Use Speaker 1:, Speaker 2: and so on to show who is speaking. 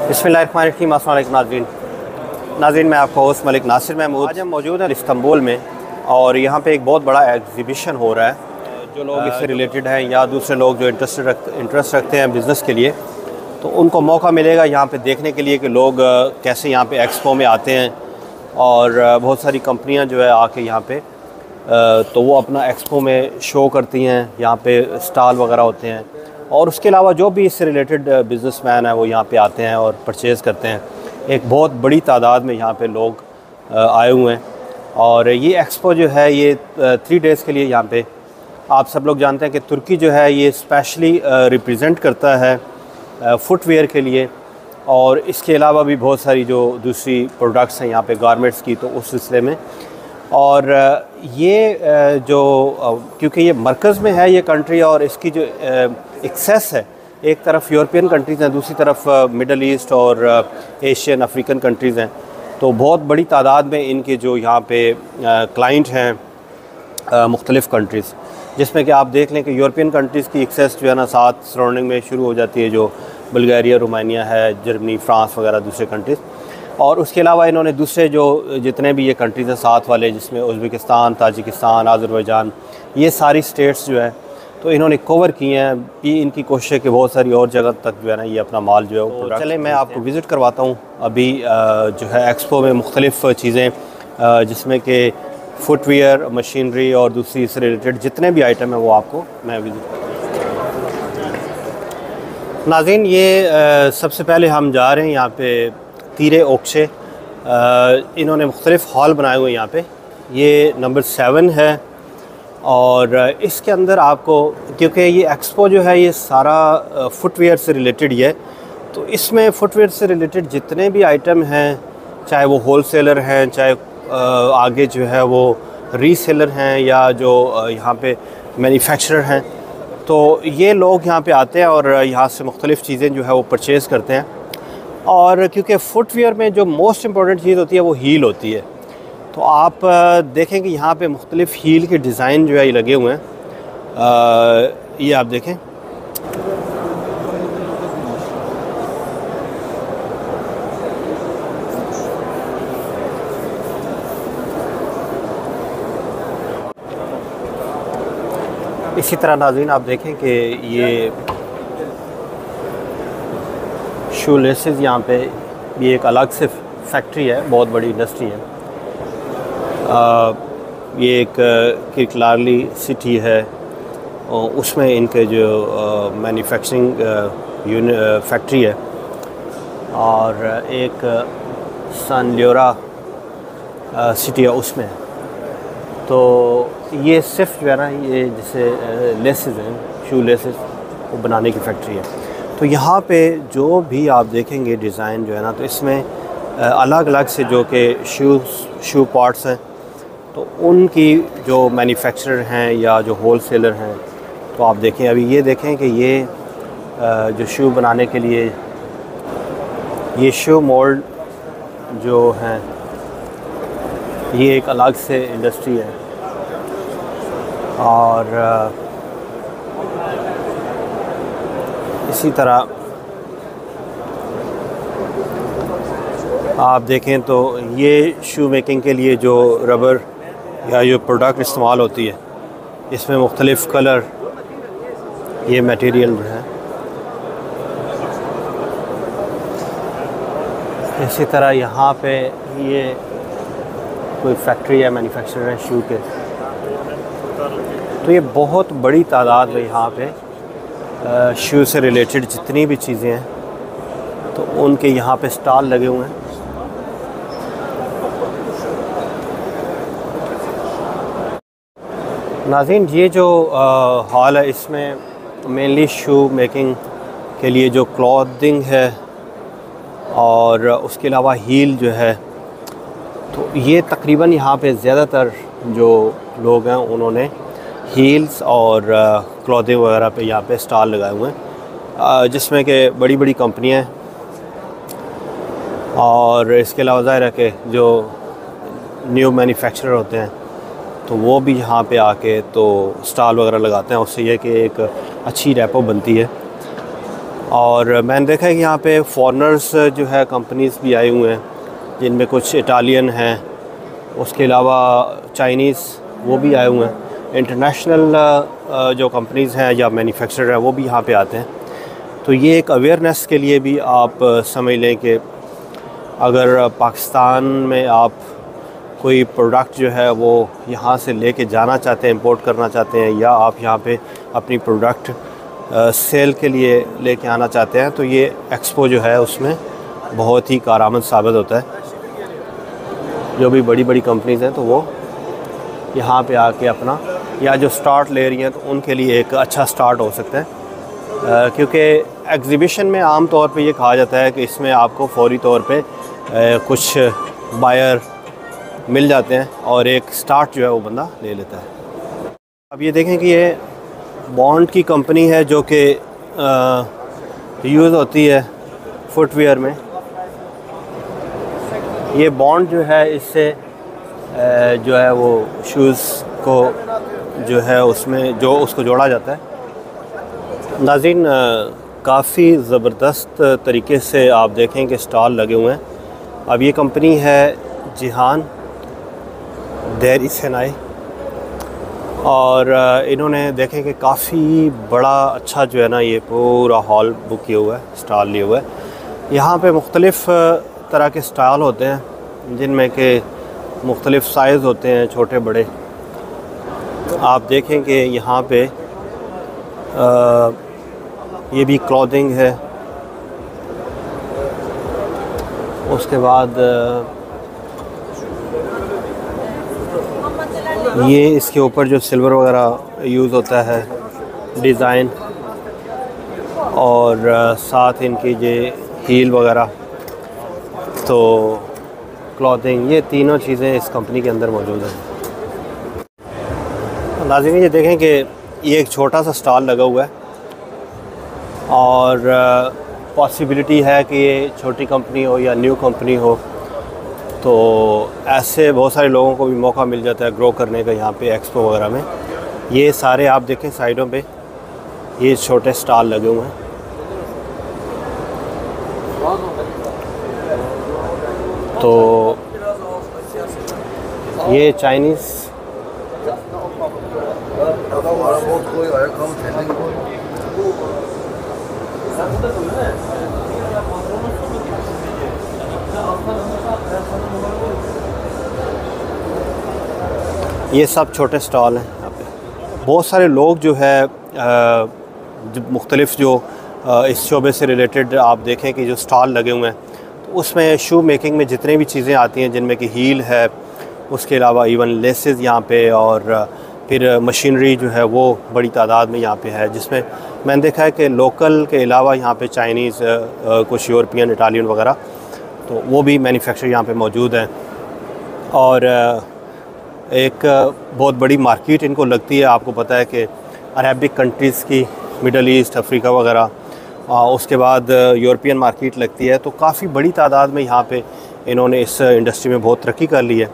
Speaker 1: बिस्मिल्लाहिर्रहमानिर्रहीम। अस्सलाम वालेकुम नाज़रीन, मैं आपका होस्ट मलिक नासिर महमूद। आज हम मौजूद हैं इस्तांबुल में और यहाँ पे एक बहुत बड़ा एग्जीबिशन हो रहा है। जो लोग इससे रिलेटेड हैं या दूसरे लोग जो इंटरेस्ट रखते हैं बिज़नेस के लिए, तो उनको मौका मिलेगा यहाँ पे देखने के लिए कि लोग कैसे यहाँ पे एक्सपो में आते हैं और बहुत सारी कंपनियाँ जो है आके यहाँ पे तो वो अपना एक्सपो में शो करती हैं। यहाँ पे स्टॉल वगैरह होते हैं और उसके अलावा जो भी इससे रिलेटेड बिज़नेसमैन है वो यहाँ पे आते हैं और परचेज़ करते हैं। एक बहुत बड़ी तादाद में यहाँ पे लोग आए हुए हैं और ये एक्सपो जो है ये 3 डेज़ के लिए यहाँ पे, आप सब लोग जानते हैं कि तुर्की जो है ये स्पेशली रिप्रेजेंट करता है फुटवेयर के लिए और इसके अलावा भी बहुत सारी जो दूसरी प्रोडक्ट्स हैं यहाँ पे गारमेंट्स की, तो उस सिलसिले में। और ये जो क्योंकि ये मरकज़ में है ये कंट्री और इसकी जो एक्सेस है, एक तरफ यूरोपियन कंट्रीज़ हैं, दूसरी तरफ मिडल ईस्ट और एशियन अफ्रीकन कंट्रीज़ हैं, तो बहुत बड़ी तादाद में इनके जो यहाँ पे क्लाइंट हैं मुख्तलिफ़ कंट्रीज़, जिसमें कि आप देख लें कि यूरोपियन कंट्रीज़ की एक्सेस जो है ना 7 सराउंडिंग में शुरू हो जाती है, जो बुल्गारिया, रोमानिया है, जर्मनी, फ्रांस वगैरह दूसरे कंट्रीज़। और उसके अलावा इन्होंने दूसरे जो जितने भी ये कंट्रीज़ हैं साथ वाले, जिसमें उज़्बेकिस्तान, ताजिकिस्तान, आज़रबाईजान, ये सारी स्टेट्स जो है तो इन्होंने कवर किए हैं। ये इनकी कोशिश है कि बहुत सारी और जगह तक जो है ना ये अपना माल जो है वो प्रोडक्ट। चलें मैं आपको विज़िट करवाता हूँ अभी जो है एक्सपो में मुख्तलिफ़ चीज़ें, जिसमें कि फुटवियर, मशीनरी और दूसरी इससे रिलेटेड जितने भी आइटम हैं वो आपको मैं विज़िट। नाज़रीन, ये सबसे पहले हम जा रहे हैं यहाँ पे तीरे ओक्शे। इन्होंने मुख्तलिफ़ हॉल बनाए हुए हैं यहाँ पे। ये नंबर 7 है और इसके अंदर आपको, क्योंकि ये एक्सपो जो है ये सारा फुटवेयर से रिलेटेड ही है, तो इसमें फुटवेयर से रिलेटेड जितने भी आइटम हैं, चाहे वो होलसेलर हैं, चाहे आगे जो है वो रीसेलर हैं या जो यहाँ पे मैन्युफैक्चरर हैं, तो ये लोग यहाँ पे आते हैं और यहाँ से मुख्तलिफ़ चीज़ें जो है वो परचेज़ करते हैं। और क्योंकि फुटवेयर में जो मोस्ट इम्पॉर्टेंट चीज़ होती है वो हील होती है, तो आप देखें कि यहाँ पे मुख्तलिफ़ हील के डिज़ाइन जो है ये लगे हुए हैं। ये आप देखें, इसी तरह नाज़रीन आप देखें कि ये शू लेसेस, यहाँ पे ये एक अलग से फैक्ट्री है, बहुत बड़ी इंडस्ट्री है। ये एक किरकलारली सिटी है और उसमें इनके जो मैन्युफैक्चरिंग फैक्ट्री है, और एक सनल्योरा सिटी है उसमें। तो ये सिर्फ जो है ना ये जैसे लेसेस हैं, शू लेसेस, वो बनाने की फैक्ट्री है। तो यहाँ पे जो भी आप देखेंगे डिज़ाइन जो है ना, तो इसमें अलग अलग से जो कि शू पार्ट्स हैं, तो उनकी जो मैन्युफैक्चरर हैं या जो होलसेलर हैं, तो आप देखें अभी ये देखें कि ये जो शू बनाने के लिए ये शू मोल्ड जो हैं, ये एक अलग से इंडस्ट्री है। और इसी तरह आप देखें तो ये शू मेकिंग के लिए जो रबर या जो प्रोडक्ट इस्तेमाल होती है, इसमें मुख्तलिफ़ कलर ये मटेरियल है। इसी तरह यहाँ पे ये कोई फैक्ट्री है, मैन्युफैक्चरर है शू के, तो ये बहुत बड़ी तादाद में यहाँ पे शू से रिलेटेड जितनी भी चीज़ें हैं तो उनके यहाँ पे स्टॉल लगे हुए हैं। नाज़रीन, ये जो हॉल है इसमें मेनली शू मेकिंग के लिए जो क्लॉथिंग है और उसके अलावा हील जो है, तो ये तकरीबन यहाँ पे ज़्यादातर जो लोग हैं उन्होंने हील्स और क्लॉथिंग वगैरह पे यहाँ पे स्टॉल लगाए हुए हैं, जिसमें कि बड़ी बड़ी कंपनियाँ हैं। और इसके अलावा ज़ाहिर है कि जो न्यू मैन्युफैक्चरर होते हैं तो वो भी यहाँ पे आके तो स्टॉल वगैरह लगाते हैं। उससे यह कि एक अच्छी रेपो बनती है और मैंने देखा है कि यहाँ पे फॉरेनर्स जो है कंपनीज़ भी आए हुए हैं, जिनमें कुछ इटालियन हैं, उसके अलावा चाइनीज़ वो भी आए हुए हैं। इंटरनेशनल जो कंपनीज़ हैं या मैन्युफैक्चरर हैं वो भी यहाँ पे आते हैं। तो ये एक अवेयरनेस के लिए भी आप समझ लें कि अगर पाकिस्तान में आप कोई प्रोडक्ट जो है वो यहाँ से लेके जाना चाहते हैं, इंपोर्ट करना चाहते हैं, या आप यहाँ पे अपनी प्रोडक्ट सेल के लिए लेके आना चाहते हैं, तो ये एक्सपो जो है उसमें बहुत ही कारआमद साबित होता है। जो भी बड़ी बड़ी कंपनीज़ हैं तो वो यहाँ पे आके अपना या जो स्टार्ट ले रही हैं तो उनके लिए एक अच्छा स्टार्ट हो सकता है, क्योंकि एग्ज़िबिशन में आम तौर पे ये कहा जाता है कि इसमें आपको फौरी तौर पे कुछ बायर मिल जाते हैं और एक स्टार्ट जो है वो बंदा ले लेता है। अब ये देखें कि ये बॉन्ड की कंपनी है जो कि यूज़ होती है फुटवेयर में। ये बॉन्ड जो है इससे जो है वो शूज़ को जो है उसमें जो उसको जोड़ा जाता है। नाज़रीन, काफ़ी ज़बरदस्त तरीके से आप देखें कि स्टॉल लगे हुए हैं। अब ये कंपनी है जिहान देर इसनाई, और इन्होंने देखें कि काफ़ी बड़ा अच्छा जो है ना ये पूरा हॉल बुक किया हुआ है, स्टॉल लिया हुआ है। यहाँ पे मुख्तलिफ़ तरह के स्टॉल होते हैं जिनमें के मुख्तलिफ़ साइज़ होते हैं, छोटे बड़े। आप देखें कि यहाँ पे ये भी क्लॉथिंग है। उसके बाद ये इसके ऊपर जो सिल्वर वगैरह यूज़ होता है डिज़ाइन, और साथ इनकी ये हील वगैरह, तो क्लॉथिंग, ये तीनों चीज़ें इस कंपनी के अंदर मौजूद हैं। नाज़रीन, ये देखें कि ये एक छोटा सा स्टॉल लगा हुआ है, और पॉसिबिलिटी है कि ये छोटी कंपनी हो या न्यू कंपनी हो, तो ऐसे बहुत सारे लोगों को भी मौका मिल जाता है ग्रो करने का यहाँ पे एक्सपो वगैरह में। ये सारे आप देखें साइडों पे ये छोटे स्टॉल लगे हुए हैं। तो ये चाइनीज़ ये सब छोटे स्टॉल हैं यहाँ पे। बहुत सारे लोग जो है मुख्तलिफ़ जो इस शोबे से रिलेटेड आप देखें कि जो स्टॉल लगे हुए हैं, तो उसमें शू मेकिंग में जितने भी चीज़ें आती हैं, जिनमें कि हील है, उसके अलावा इवन लेसेस यहाँ पे, और फिर मशीनरी जो है वो बड़ी तादाद में यहाँ पे है, जिसमें मैंने देखा है कि लोकल के अलावा यहाँ पे चाइनीज़, कुछ यूरोपियन, इटालियन वगैरह, तो वो भी मैन्युफैक्चर यहाँ पे मौजूद हैं। और एक बहुत बड़ी मार्केट इनको लगती है। आपको पता है कि अरबिक कंट्रीज़ की, मिडल ईस्ट, अफ्रीका वगैरह, उसके बाद यूरोपियन मार्केट लगती है। तो काफ़ी बड़ी तादाद में यहाँ पे इन्होंने इस इंडस्ट्री में बहुत तरक्की कर ली है।